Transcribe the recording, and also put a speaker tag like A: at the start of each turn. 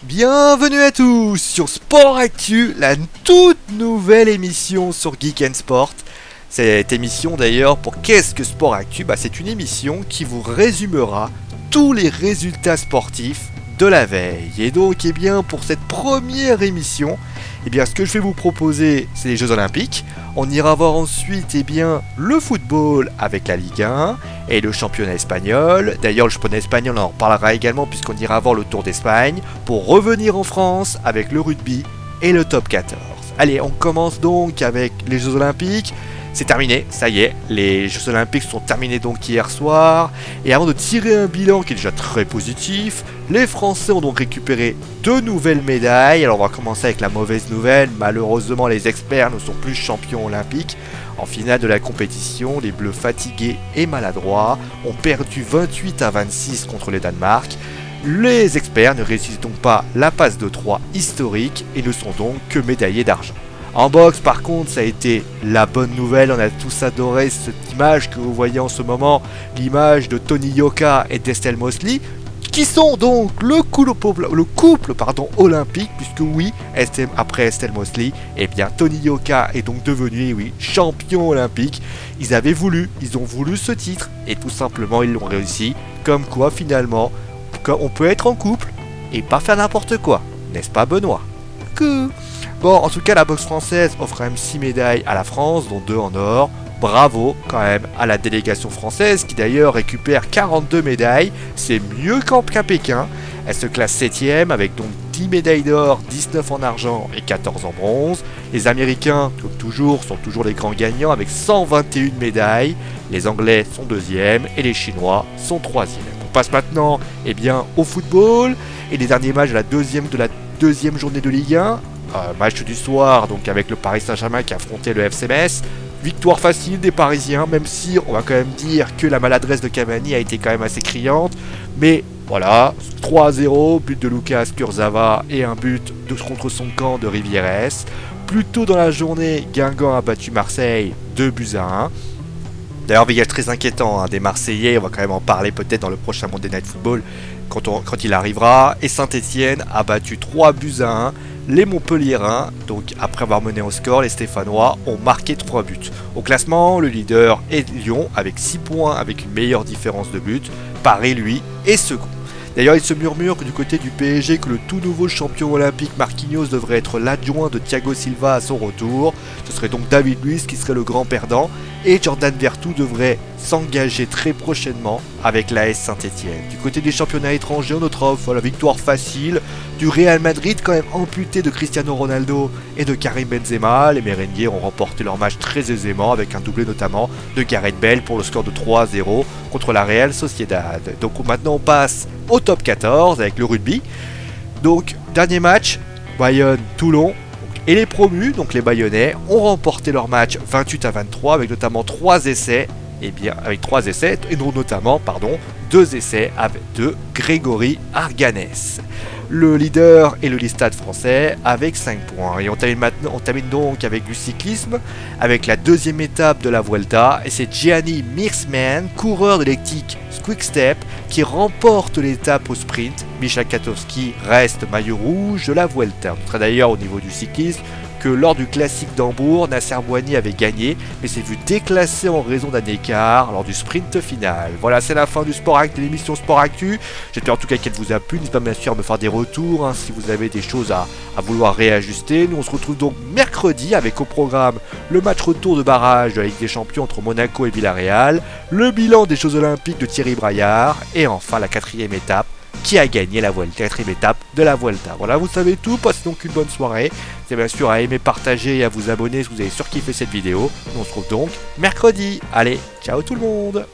A: Bienvenue à tous sur Sport Actu, la toute nouvelle émission sur Geek and Sport. Cette émission d'ailleurs, pour qu'est-ce que Sport Actu? C'est une émission qui vous résumera tous les résultats sportifs de la veille. Et donc, pour cette première émission, ce que je vais vous proposer, c'est les Jeux Olympiques. On ira voir ensuite, le football avec la Ligue 1 et le championnat espagnol. D'ailleurs, le championnat espagnol, on en reparlera également puisqu'on ira voir le Tour d'Espagne pour revenir en France avec le rugby et le top 14. Allez, on commence donc avec les Jeux Olympiques. C'est terminé, ça y est, les Jeux Olympiques sont terminés donc hier soir. Et avant de tirer un bilan qui est déjà très positif, les Français ont donc récupéré 2 nouvelles médailles. Alors on va commencer avec la mauvaise nouvelle. Malheureusement, les experts ne sont plus champions olympiques. En finale de la compétition, les Bleus fatigués et maladroits ont perdu 28-26 contre le Danemark. Les experts ne réussissent donc pas la passe de 3 historique et ne sont donc que médaillés d'argent. En boxe, par contre, ça a été la bonne nouvelle. On a tous adoré cette image que vous voyez en ce moment, l'image de Tony Yoka et d'Estelle Mosley, qui sont donc le couple olympique, puisque oui, après Estelle Mosley, Tony Yoka est donc devenu, champion olympique. Ils ont voulu ce titre, et tout simplement, ils l'ont réussi. Comme quoi, finalement, on peut être en couple et pas faire n'importe quoi. N'est-ce pas, Benoît? Bon, en tout cas, la boxe française offre quand même 6 médailles à la France, dont 2 en or. Bravo quand même à la délégation française qui d'ailleurs récupère 42 médailles. C'est mieux qu'à Pékin. Elle se classe 7ème avec donc 10 médailles d'or, 19 en argent et 14 en bronze. Les Américains, comme toujours, sont toujours les grands gagnants avec 121 médailles. Les Anglais sont 2e et les Chinois sont 3e. On passe maintenant au football et les derniers matchs de la deuxième journée de Ligue 1. Match du soir donc avec le Paris Saint-Germain qui affrontait le FC Metz. Victoire facile des Parisiens, même si on va quand même dire que la maladresse de Cavani a été quand même assez criante. Mais voilà, 3-0, but de Lucas Kurzawa et un but contre son camp de Rivieres. Plus tôt dans la journée, Guingamp a battu Marseille 2-1. D'ailleurs, voyage très inquiétant des Marseillais, on va quand même en parler peut-être dans le prochain Monday Night Football quand il arrivera. Et Saint-Etienne a battu 3-1. Les Montpelliérains, donc après avoir mené au score, les Stéphanois ont marqué 3 buts. Au classement, le leader est Lyon avec 6 points avec une meilleure différence de but. Paris, lui, est second. D'ailleurs, il se murmure que du côté du PSG que le tout nouveau champion olympique Marquinhos devrait être l'adjoint de Thiago Silva à son retour. Ce serait donc David Luiz qui serait le grand perdant. Et Jordan Vertout devrait s'engager très prochainement avec l'AS Saint-Etienne. Du côté des championnats étrangers, on notera la victoire facile du Real Madrid, quand même amputé de Cristiano Ronaldo et de Karim Benzema. Les Merengues ont remporté leur match très aisément avec un doublé notamment de Gareth Bale pour le score de 3-0 contre la Real Sociedad. Donc maintenant on passe au top 14 avec le rugby. Donc dernier match, Bayonne-Toulon. Et les promus, donc les Bayonnais, ont remporté leur match 28-23 avec notamment 3 essais. Avec 3 essais, et notamment, 2 essais de Grégory Arganès. Le leader est le Listade français avec 5 points. Et on termine donc avec du cyclisme, avec la 2e étape de la Vuelta. Et c'est Gianni Meersman, coureur de l'équipe Quick Step, qui remporte l'étape au sprint. Michał Kwiatkowski reste maillot rouge de la Vuelta. On notera d'ailleurs au niveau du cyclisme que lors du classique d'Hambourg, Nasser Bouhanni avait gagné, mais s'est vu déclassé en raison d'un écart lors du sprint final. Voilà, c'est la fin de l'émission Sport Actu. J'espère en tout cas qu'elle vous a plu. N'hésitez pas bien sûr à me faire des retours si vous avez des choses à vouloir réajuster. Nous on se retrouve donc mercredi avec au programme le match retour de barrage de la Ligue des Champions entre Monaco et Villarreal, le bilan des Jeux Olympiques de Thierry Braillard et enfin la 4e étape qui a gagné la Vuelta, 4e étape de la Vuelta. Voilà, vous savez tout, passez donc une bonne soirée. C'est bien sûr à aimer, partager et à vous abonner si vous avez surkiffé cette vidéo. On se retrouve donc mercredi. Allez, ciao tout le monde!